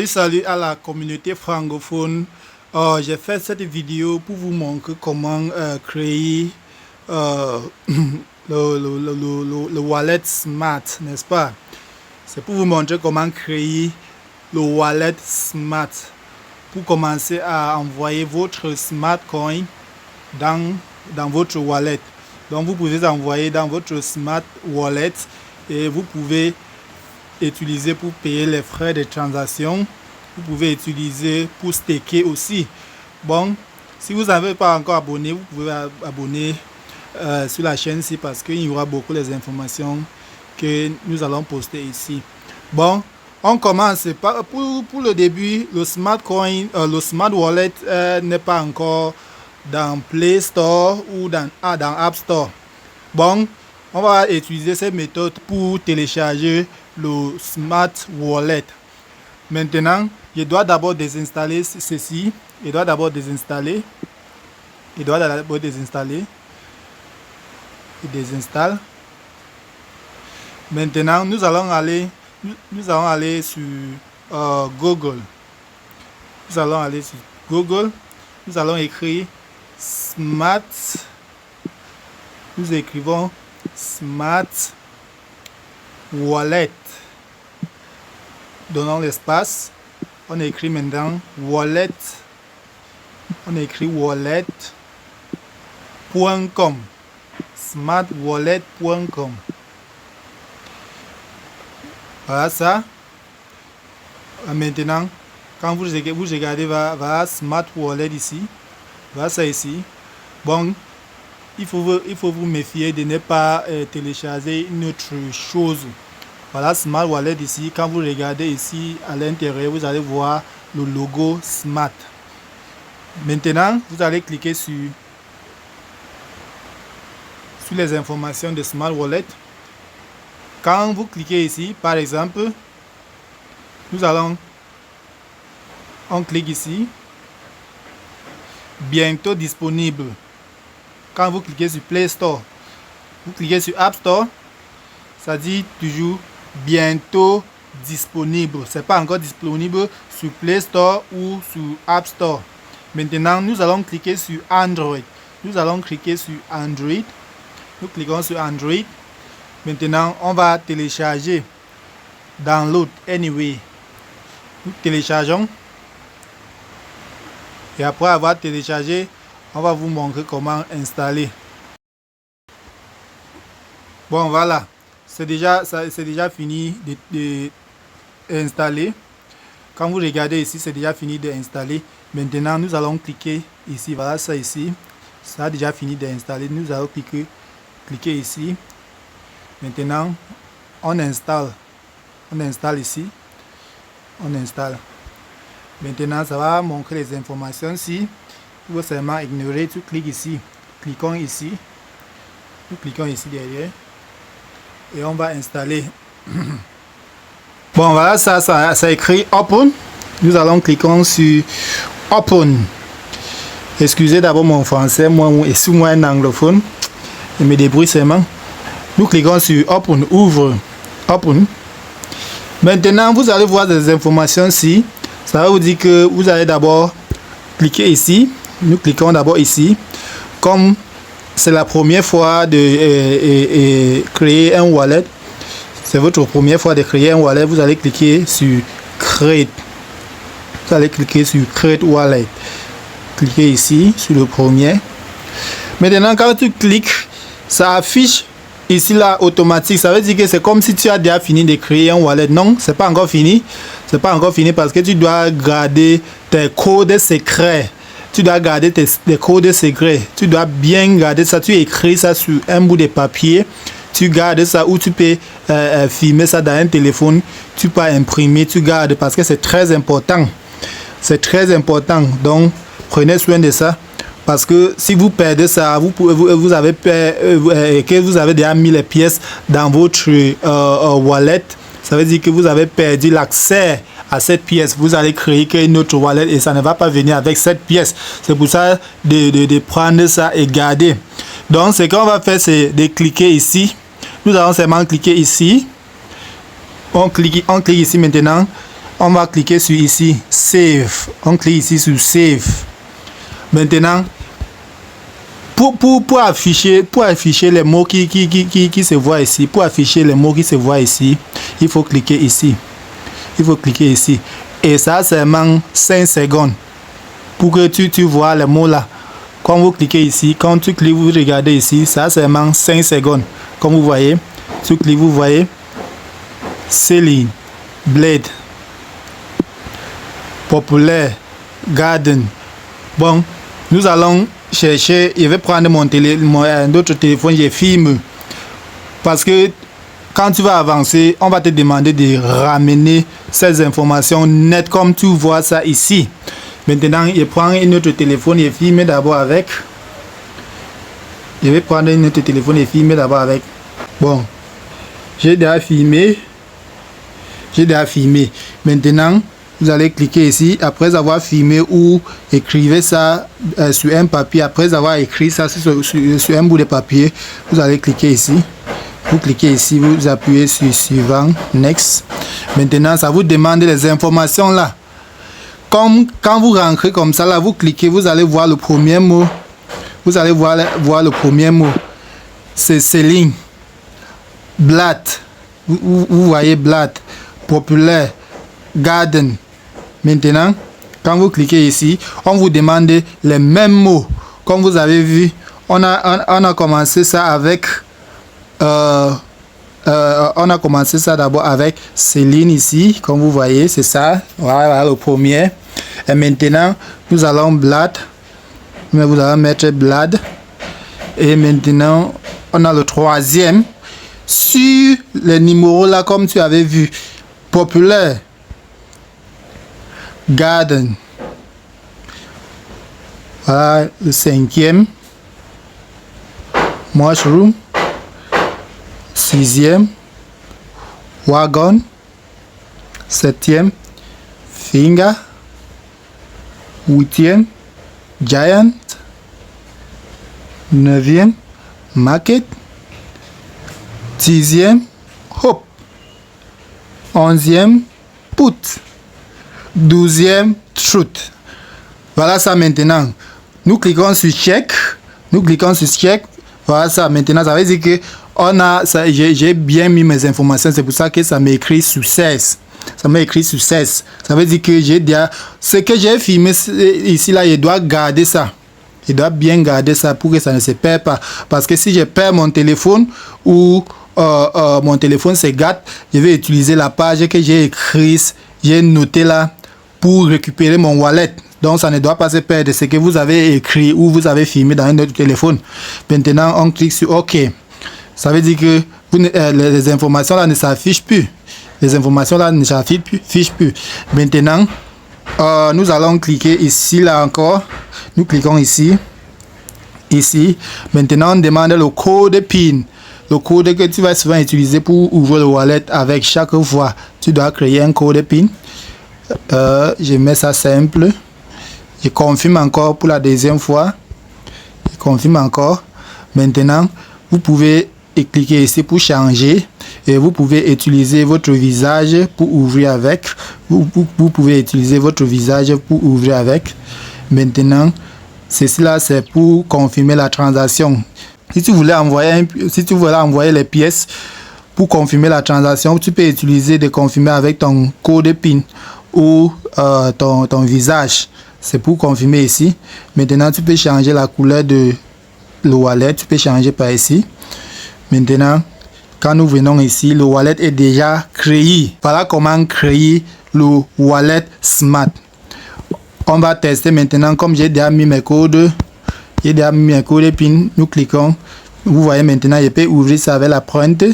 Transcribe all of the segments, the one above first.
Salut à la communauté francophone. J'ai fait cette vidéo pour vous montrer comment créer le wallet Smart, n'est-ce pas? C'est pour vous montrer comment créer le wallet Smart. Pour commencer à envoyer votre Smart Coin dans votre wallet. Donc vous pouvez envoyer dans votre Smart Wallet et vous pouvez utiliser pour payer les frais de transaction. Vous pouvez utiliser pour staker aussi. Bon, si vous n'avez pas encore abonné, vous pouvez abonner sur la chaîne ici parce qu'il y aura beaucoup les informations que nous allons poster ici. Bon, on commence pour le début. Le Smart Coin, le Smart Wallet n'est pas encore dans Play Store ou dans App Store. Bon, on va utiliser cette méthode pour télécharger le Smart Wallet. Maintenant, je dois d'abord désinstaller ceci. Je dois d'abord désinstaller. Je désinstalle. Maintenant, nous allons aller sur Google. Nous allons aller sur Google. Nous allons écrire Smart. Nous écrivons Smart Wallet. Donnons l'espace. On écrit maintenant wallet. On écrit wallet.com. smartwallet.com. Voilà ça. Maintenant, quand vous regardez, va Smart Wallet ici. Voilà ça ici. Bon, il faut vous méfier de ne pas télécharger une autre chose. Voilà Smart Wallet ici. Quand vous regardez ici à l'intérieur, vous allez voir le logo Smart. Maintenant, vous allez cliquer sur les informations de Smart Wallet. Quand vous cliquez ici, par exemple, on clique ici. Bientôt disponible. Quand vous cliquez sur Play Store, vous cliquez sur App Store, ça dit toujours bientôt disponible. C'est pas encore disponible sur Play Store ou sur App Store. Maintenant, nous allons cliquer sur Android. Nous cliquons sur Android. Maintenant, on va télécharger Download Anyway. Nous téléchargeons. Et après avoir téléchargé, on va vous montrer comment installer. Bon, voilà. C'est déjà fini d'installer. Quand vous regardez ici, c'est déjà fini d'installer. Maintenant, nous allons cliquer ici. Voilà ça ici. Ça a déjà fini d'installer. Nous allons cliquer ici. Maintenant, on installe. On installe ici. On installe. Maintenant, ça va montrer les informations ici. Il faut seulement ignorer. Tu cliques ici. Cliquons ici. Nous cliquons ici derrière. Et on va installer. Bon, voilà, ça écrit Open. Nous allons cliquer sur Open. Excusez d'abord mon français, moi un anglophone. Je me débrouille seulement. Nous cliquons sur Open, ouvre. Open. Maintenant, vous allez voir des informations ici. Ça va vous dire que vous allez d'abord cliquer ici. Nous cliquons d'abord ici. Comme c'est la première fois de créer un wallet, c'est votre première fois de créer un wallet, vous allez cliquer sur Create. Vous allez cliquer sur Create Wallet. Cliquez ici sur le premier. Maintenant, quand tu cliques, ça affiche ici là automatique. Ça veut dire que c'est comme si tu as déjà fini de créer un wallet. Non, c'est pas encore fini. C'est pas encore fini parce que tu dois garder tes codes secrets. Tu dois garder tes codes secrets. Tu dois bien garder ça. Tu écris ça sur un bout de papier. Tu gardes ça ou tu peux filmer ça dans un téléphone. Tu peux imprimer, tu gardes parce que c'est très important. C'est très important. Donc, prenez soin de ça. Parce que si vous perdez ça, vous avez déjà mis les pièces dans votre wallet. Ça veut dire que vous avez perdu l'accès à cette pièce. Vous allez créer une autre wallet et ça ne va pas venir avec cette pièce. C'est pour ça de prendre ça et garder. Donc, ce qu'on va faire, c'est de cliquer ici. Nous allons seulement cliquer ici. On clique ici maintenant. On va cliquer sur ici, Save. On clique ici sur Save. Maintenant, pour afficher les mots qui se voient ici, il faut cliquer ici. Et ça seulement 5 secondes pour que tu vois les mots là. Quand vous cliquez ici, quand tu cliques, vous regardez ici, ça seulement 5 secondes. Comme vous voyez, tu cliques, vous voyez, Céline, Blade, Populaire, Garden. Bon, nous allons chercher, je vais prendre un autre téléphone, je filme. Parce que quand tu vas avancer, on va te demander de ramener ces informations nettes comme tu vois ça ici. Maintenant, je prends un autre téléphone et filme d'abord avec. Je vais prendre un autre téléphone et filmer d'abord avec. Bon, j'ai déjà filmé. Maintenant, vous allez cliquer ici. Après avoir filmé ou écrivez ça sur un papier. Après avoir écrit ça sur un bout de papier, vous allez cliquer ici. Vous cliquez ici, vous appuyez sur suivant, next. Maintenant, ça vous demande les informations là. Comme quand vous rentrez comme ça là, vous cliquez, vous allez voir le premier mot. Vous allez voir le premier mot. C'est Céline. Blatt. Vous voyez Blatt. Populaire. Garden. Maintenant, quand vous cliquez ici, on vous demande les mêmes mots. Comme vous avez vu, on a commencé ça avec... on a commencé ça d'abord avec Céline ici, comme vous voyez, c'est ça. Voilà le premier. Et maintenant, nous allons Blad. Mais vous allez mettre Blad. Et maintenant, on a le troisième. Sur les numéros là, comme tu avais vu, Populaire, Garden. Voilà le cinquième. Mushroom. Sixième, Wagon. Septième, Finger. Huitième, Giant. Neuvième, Market. Dixième, Hope. Onzième, Put. Douzième, Truth. Voilà ça maintenant. Nous cliquons sur Check. Voilà ça maintenant. Ça veut dire que j'ai bien mis mes informations, c'est pour ça que ça m'écrit succès. Ça veut dire que j'ai déjà ce que j'ai filmé ici là, je dois garder ça. Je dois bien garder ça pour que ça ne se perd pas. Parce que si je perds mon téléphone ou mon téléphone se gâte, je vais utiliser la page que j'ai écrite, j'ai noté là pour récupérer mon wallet. Donc ça ne doit pas se perdre ce que vous avez écrit ou vous avez filmé dans un autre téléphone. Maintenant on clique sur OK. Ça veut dire que les informations là ne s'affichent plus. Maintenant, nous allons cliquer ici là encore. Nous cliquons ici. Maintenant, on demande le code PIN. Le code que tu vas souvent utiliser pour ouvrir le wallet avec chaque fois. Tu dois créer un code PIN. Je mets ça simple. Je confirme encore pour la deuxième fois. Maintenant, vous pouvez cliquer ici pour changer et vous pouvez utiliser votre visage pour ouvrir avec. Vous pouvez utiliser votre visage pour ouvrir avec. Maintenant, ceci là c'est pour confirmer la transaction. Si tu voulais envoyer les pièces pour confirmer la transaction, tu peux utiliser de confirmer avec ton code PIN ou ton visage. C'est pour confirmer ici. Maintenant, tu peux changer la couleur de le wallet. Tu peux changer par ici. Maintenant, quand nous venons ici, le wallet est déjà créé. Voilà comment créer le wallet Smart. On va tester maintenant. Comme j'ai déjà mis mes codes, PIN, nous cliquons. Vous voyez maintenant, je peux ouvrir ça avec la pointe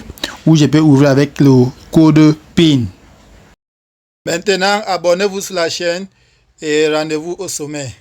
ou je peux ouvrir avec le code PIN. Maintenant, abonnez-vous sur la chaîne et rendez-vous au sommet.